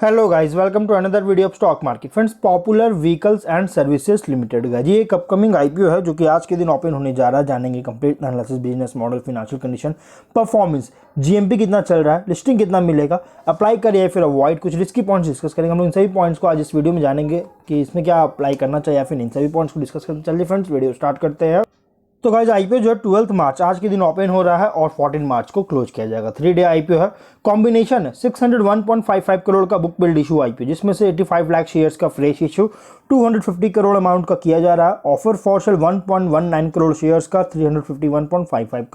Hello guys, welcome to another video of stock market. Friends, popular vehicles and services limited guys, ये एक upcoming IPO है जो कि आज के दिन ओपन होने जा रहा है। जानेंगे complete analysis, business model, financial condition, performance, GMP कितना चल रहा है, लिस्टिंग कितना मिलेगा, अप्लाई करिए फिर अवॉइड, कुछ रिस्की पॉइंट्स डिस्कस करेंगे। हम लोग इन सभी पॉइंट्स को आज इस वीडियो में जानेंगे कि इसमें क्या अप्लाई करना चाहिए या फिर इन सभी पॉइंट्स को डिस्कस करते। चलिए फ्रेंड्स, वीडियो स्टार्ट करते हैं। तो गाइस, आईपीओ जो है 12 मार्च आज के दिन ओपन हो रहा है और 14 मार्च को क्लोज किया जाएगा। 3 डे आईपीओ है। कॉम्बिनेशन है 601.55 करोड़ का बुक बिल्ड इशू आईपीओ, जिसमें से 85 लाख शेयर्स का फ्रेश इशू 250 करोड़ अमाउंट का किया जा रहा है। Offer for sale 1.19 crore shares का 351.55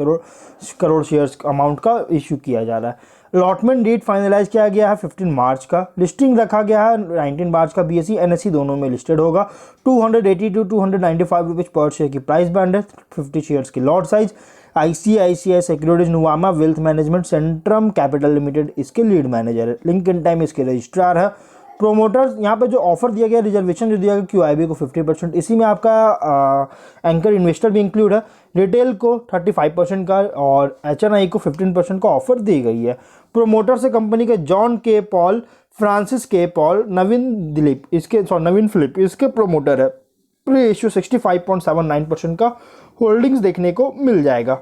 करोड़ शेयर्स अमाउंट का इशू किया जा रहा है। अलॉटमेंट डेट फाइनलाइज किया गया है 15 मार्च का। लिस्टिंग रखा गया है 19 मार्च का। बीएसई एनएसई दोनों में लिस्टेड होगा। 280 टू 295 रुपीज पर शेयर की प्राइस बैंड है। 50 शेयर्स की lot size. ICICI securities, Nuvama wealth management, Centrum capital limited इसके लीड मैनेजर है। लिंक इन टाइम इसके रजिस्ट्रार है। प्रोमोटर्स, यहाँ पे जो ऑफर दिया गया, रिजर्वेशन जो दिया गया क्यूआईबी को 50%, इसी में आपका एंकर इन्वेस्टर भी इंक्लूड है। रिटेल को 35% का और एचएनआई को 15% का ऑफर दी गई है। प्रोमोटर से कंपनी के जॉन के पॉल, फ्रांसिस के पॉल, नवीन फिलिप इसके प्रोमोटर है। प्री इश्यू 65.79% का होल्डिंग्स देखने को मिल जाएगा।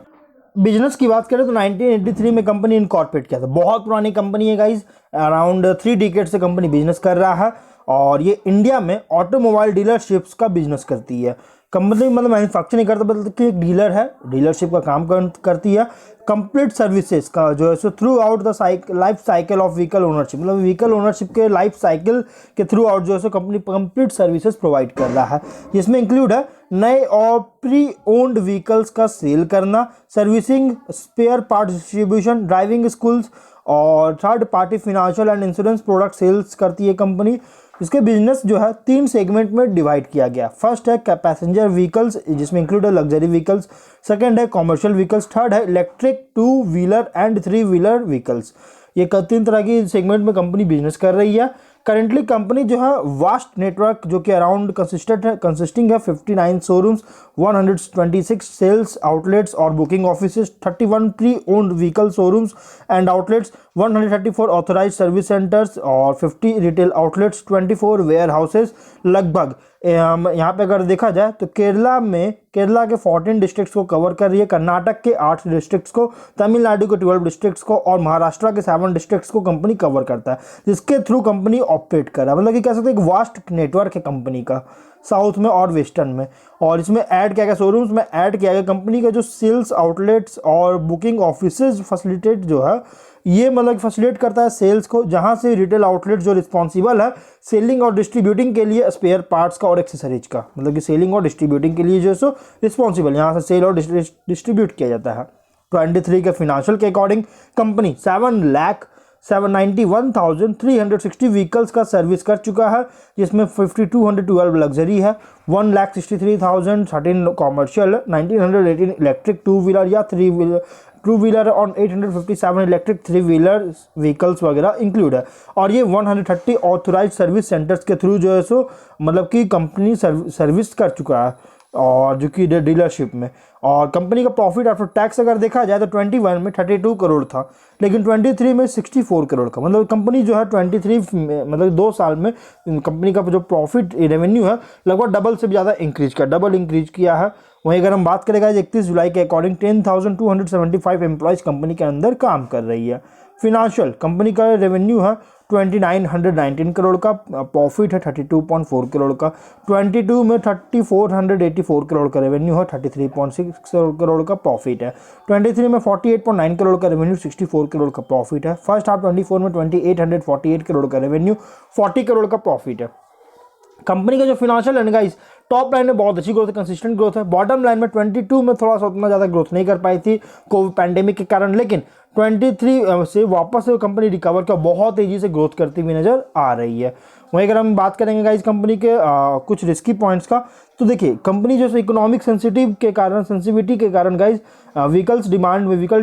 बिजनेस की बात करें तो 1983 में कंपनी इनकॉर्पोरेट किया था। बहुत पुरानी कंपनी है गाइज, अराउंड 3 डिकेड से कंपनी बिजनेस कर रहा है और ये इंडिया में ऑटोमोबाइल डीलरशिप्स का बिजनेस करती है। कंपनी मतलब मैन्युफैक्चरिंग करता बल्कि एक डीलर है, डीलरशिप का काम करती है। कंप्लीट सर्विसेज का जो है सो throughout the life cycle of vehicle ownership, मतलब व्हीकल ओनरशिप के लाइफ साइकिल के थ्रू आउट जो है सो कंपनी कंप्लीट सर्विसेज प्रोवाइड कर रहा है। जिसमें इंक्लूड है नए और प्री ओन्ड व्हीकल्स का सेल करना, servicing, spare part distribution, driving schools और third party financial and insurance product sales करती है कंपनी। इसके बिजनेस जो है 3 सेगमेंट में डिवाइड किया गया। फर्स्ट है पैसेंजर व्हीकल्स, जिसमें इंक्लूड है लग्जरी व्हीकल्स। सेकंड है कॉमर्शियल व्हीकल्स। थर्ड है electric 2 wheeler and 3 wheeler vehicles. ये 3 तरह की सेगमेंट में कंपनी बिजनेस कर रही है। करेंटली कंपनी जो है वास्ट नेटवर्क जो कि अराउंड कंसिस्टिंग है 59 शोरूम्स, 126 सेल्स आउटलेट्स और booking offices, 31 pre owned vehicle showrooms and outlets, 134 authorise service centres और 50 रिटेल आउटलेट्स, 24 वेयर हाउसेज। लगभग यहाँ पे अगर देखा जाए तो केरला के 14 डिस्ट्रिक्ट्स को कवर कर रही है, कर्नाटक के 8 डिस्ट्रिक्ट्स को, तमिलनाडु के 12 डिस्ट्रिक्ट्स को और महाराष्ट्र के 7 डिस्ट्रिक्ट्स को कंपनी कवर करता है, जिसके थ्रू कंपनी ऑपरेट कर रहा है। मतलब कि कह सकते हैं एक वास्ट नेटवर्क है कंपनी का साउथ में और वेस्टर्न में। और इसमें ऐड किया गया, शोरूम्स में ऐड किया गया कंपनी का जो सेल्स आउटलेट्स और बुकिंग ऑफिसेज फैसिलिटेट जो है, ये मतलब फैसिलिटेट करता है सेल्स को, जहां से रिटेल आउटलेट जो रिस्पॉन्सिबल है सेलिंग और डिस्ट्रीब्यूटिंग के लिए स्पेयर पार्ट्स का और एक्सेसरीज का, मतलब कि सेलिंग और डिस्ट्रीब्यूटिंग के लिए जो है सो रिस्पॉन्सिबल, यहाँ से सेल और डिस्ट्रीब्यूट किया जाता है। 23 के फिनेंशियल के अकॉर्डिंग कंपनी 7,791,360 व्हीकल्स का सर्विस कर चुका है, जिसमें 5212 लग्जरी है, 1,63,013 कॉमर्शियल, 1,918 इलेक्ट्रिक 2 व्हीलर या 2 व्हीलर और 857 इलेक्ट्रिक 3 व्हीलर व्हीकल्स वगैरह इंक्लूड है। और ये 130 ऑथोराइज सर्विस सेंटर्स के थ्रू जो है सो मतलब कि कंपनी सर्विस कर चुका है, और जो कि डीलरशिप में। और कंपनी का प्रॉफिट आफ्टर टैक्स अगर देखा जाए तो 21 में 32 करोड़ था, लेकिन 23 में 64 करोड़ का, मतलब कंपनी जो है 23 मतलब 2 साल में कंपनी का जो प्रॉफिट रेवेन्यू है लगभग डबल से भी ज़्यादा डबल इंक्रीज किया है। वहीं अगर हम बात करेंगे 31 जुलाई के अकॉर्डिंग 10,275 एम्प्लॉयज़ कंपनी के अंदर काम कर रही है। फिनेंशियल कंपनी का रेवेन्यू है 2,919 करोड़ का, प्रॉफिट है 32.4 करोड़ का। 22 में 3,484 करोड़ का रेवेन्यू है, 33.6 करोड़ का प्रॉफिट है। 23 में 48.9 करोड़ का रेवेन्यू, 64 करोड़ का प्रॉफिट है। फर्स्ट हाफ 24 में 2,848 करोड़ का रेवेन्यू, 40 करोड़ का प्रॉफिट है। कंपनी का जो फिनेंशियल है गाइस, टॉप लाइन में बहुत अच्छी ग्रोथ है, कंसिस्टेंट ग्रोथ है। बॉटम लाइन में 22 में थोड़ा सा उतना ज़्यादा ग्रोथ नहीं कर पाई थी कोविड पैंडेमिक के कारण, लेकिन 23 से वापस से कंपनी रिकवर कर बहुत तेज़ी से ग्रोथ करती हुई नज़र आ रही है। वहीं अगर हम बात करेंगे गाइस कंपनी के कुछ रिस्की पॉइंट्स का, तो देखिए कंपनी जो इकोनॉमिक सेंसिटिविटी के कारण गाइस व्हीकल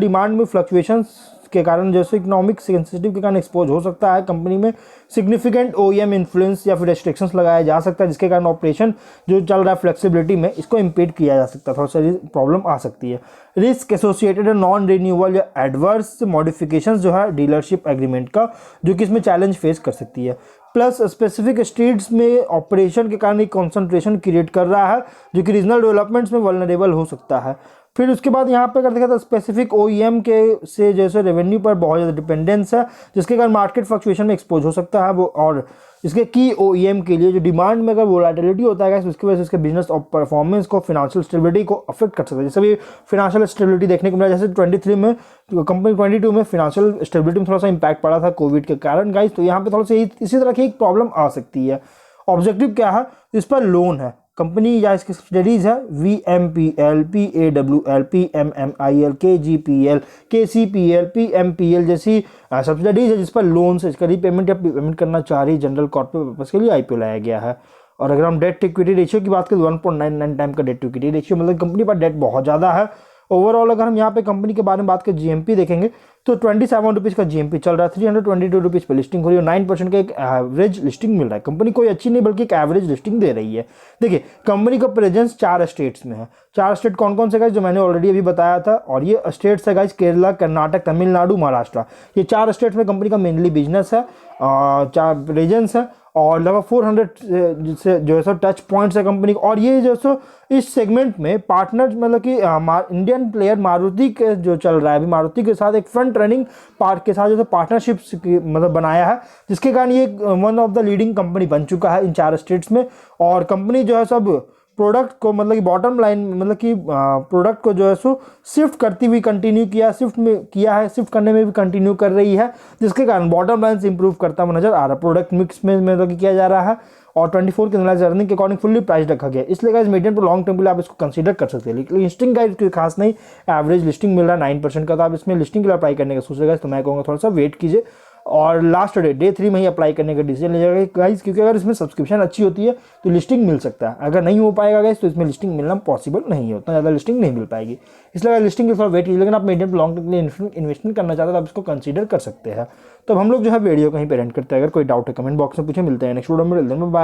डिमांड में फ्लक्चुएशंस के कारण जैसे इकोनॉमिक सेंसिटिव के कारण एक्सपोज हो सकता है। कंपनी में सिग्निफिकेंट ओईएम इन्फ्लुएंस या फिर रेस्ट्रिक्शंस लगाया जा सकता है, जिसके कारण ऑपरेशन जो चल रहा है फ्लेक्सिबिलिटी में इसको इम्पीड किया जा सकता है, थोड़ा सा प्रॉब्लम आ सकती है। रिस्क एसोसिएटेड नॉन रिन्यूअल या एडवर्स मॉडिफिकेशंस जो है डीलरशिप एग्रीमेंट का, जो कि इसमें चैलेंज फेस कर सकती है। प्लस स्पेसिफिक स्टेट्स में ऑपरेशन के कारण एक कॉन्सेंट्रेशन क्रिएट कर रहा है, जो कि रीजनल डेवलपमेंट्स में वल्नरेबल हो सकता है। फिर उसके बाद यहाँ पे अगर देखा तो स्पेसिफिक ओईएम के से जैसे रेवेन्यू पर बहुत ज़्यादा डिपेंडेंस है, जिसके कारण मार्केट फ्लक्चुएशन में एक्सपोज हो सकता है वो। और इसके की ओईएम के लिए जो डिमांड में अगर वोलेटिलिटी होता है उसकी वजह से इसके बिजनेस और परफॉर्मेंस को, फिनेंशियल स्टेबिलिटी को अफेक्ट कर सकता है। जैसे भी फिनेंशियल स्टेबिलिटी देखने को मिला, जैसे 23 में कंपनी 22 में फिनेंशियल स्टेबिलिटी में थोड़ा सा इंपैक्ट पड़ा था कोविड के कारण गाइस, तो यहाँ पे थोड़ा सा इसी तरह की एक प्रॉब्लम आ सकती है। ऑब्जेक्टिव क्या है, इस पर लोन है कंपनी या इसकी सब्सिडरीज है VMPL, PAWL, PMMIL, KGPL, KCPL, PMPL जैसी सब्सिडरीज है जिस पर लोन से इसका रीपेमेंट या पेमेंट करना चाह रही जनरल कॉर्पोरेट पर्पस के लिए IPO लाया गया है। और अगर हम डेट टू इक्विटी रेशियो की बात करें 1.99 टाइम का डेट टू इक्विटी रेशियो, मतलब कंपनी पर डेट बहुत ज़्यादा है। ओवरऑल अगर हम यहाँ पे कंपनी के बारे में बात करें GMP देखेंगे तो 27 रुपीज़ का GMP चल रहा है, 322 रुपीज़ पे लिस्टिंग हो रही है, 9% का एक एवरेज लिस्टिंग मिल रहा है। कंपनी कोई अच्छी नहीं बल्कि एक एवरेज लिस्टिंग दे रही है। देखिए कंपनी का प्रेजेंस 4 स्टेट्स में है। 4 स्टेट कौन कौन से गाइस, जो मैंने ऑलरेडी अभी बताया था, और ये स्टेट्स है गाइस केरला, कर्नाटक, तमिलनाडु, महाराष्ट्र। ये 4 स्टेट्स में कंपनी का मेनली बिजनेस है, 4 रीजन्स है और लगभग 400 से जो है सो टच पॉइंट्स है कंपनी। और ये जो सो इस सेगमेंट में पार्टनर मतलब कि इंडियन प्लेयर मारुति के जो चल रहा है अभी, मारुति के साथ एक फ्रंट रनिंग पार्ट के साथ जो पार्टनरशिप मतलब बनाया है, जिसके कारण ये one of the leading company बन चुका है इन 4 स्टेट्स में। और कंपनी जो है सब प्रोडक्ट को मतलब कि बॉटम लाइन मतलब कि प्रोडक्ट को जो है सो शिफ्ट करती हुई कंटिन्यू शिफ्ट करने में भी कंटिन्यू कर रही है, जिसके कारण बॉटम लाइन से इंप्रूव करता हुआ नजर आ रहा है। प्रोडक्ट मिक्स में मतलब कि किया जा रहा है और 24 के एनालाइज अर्निंग के अकॉर्डिंग फुल्ली प्राइस रखा गया, इसलिए guys medium to long term के लिए आप इसको कंसीडर कर सकते हैं। लेकिन लिस्टिंग गाइस कोई खास नहीं, एवरेज लिस्टिंग मिल रहा है 9% का, तो आप इसमें लिस्टिंग के लिए अप्लाई करने का सोच रहे गाइस तो मैं कहूँगा थोड़ा सा वेट कीजिए और लास्ट डे 3 में ही अप्लाई करने का डिसीजन ले जाएगा गाइस, क्योंकि अगर इसमें सब्सक्रिप्शन अच्छी होती है तो लिस्टिंग मिल सकता है। अगर नहीं हो पाएगा गाइस तो इसमें लिस्टिंग मिलना पॉसिबल नहीं है, उतना ज़्यादा लिस्टिंग नहीं मिल पाएगी, इसलिए अगर लिस्टिंग के थोड़ा वेट कीजिए। लेकिन आप मीडियम टू लॉन्ग टर्म के लिए इन्वेस्टमेंट करना चाहते हैं तो आप इसको कंसीडर कर सकते हैं। तो हम लोग जो है वीडियो कहीं पे एंड करते हैं। अगर कोई डाउट है कमेंट बॉक्स में पूछे, मिलते हैं नेक्स्ट वीडियो में, बाय।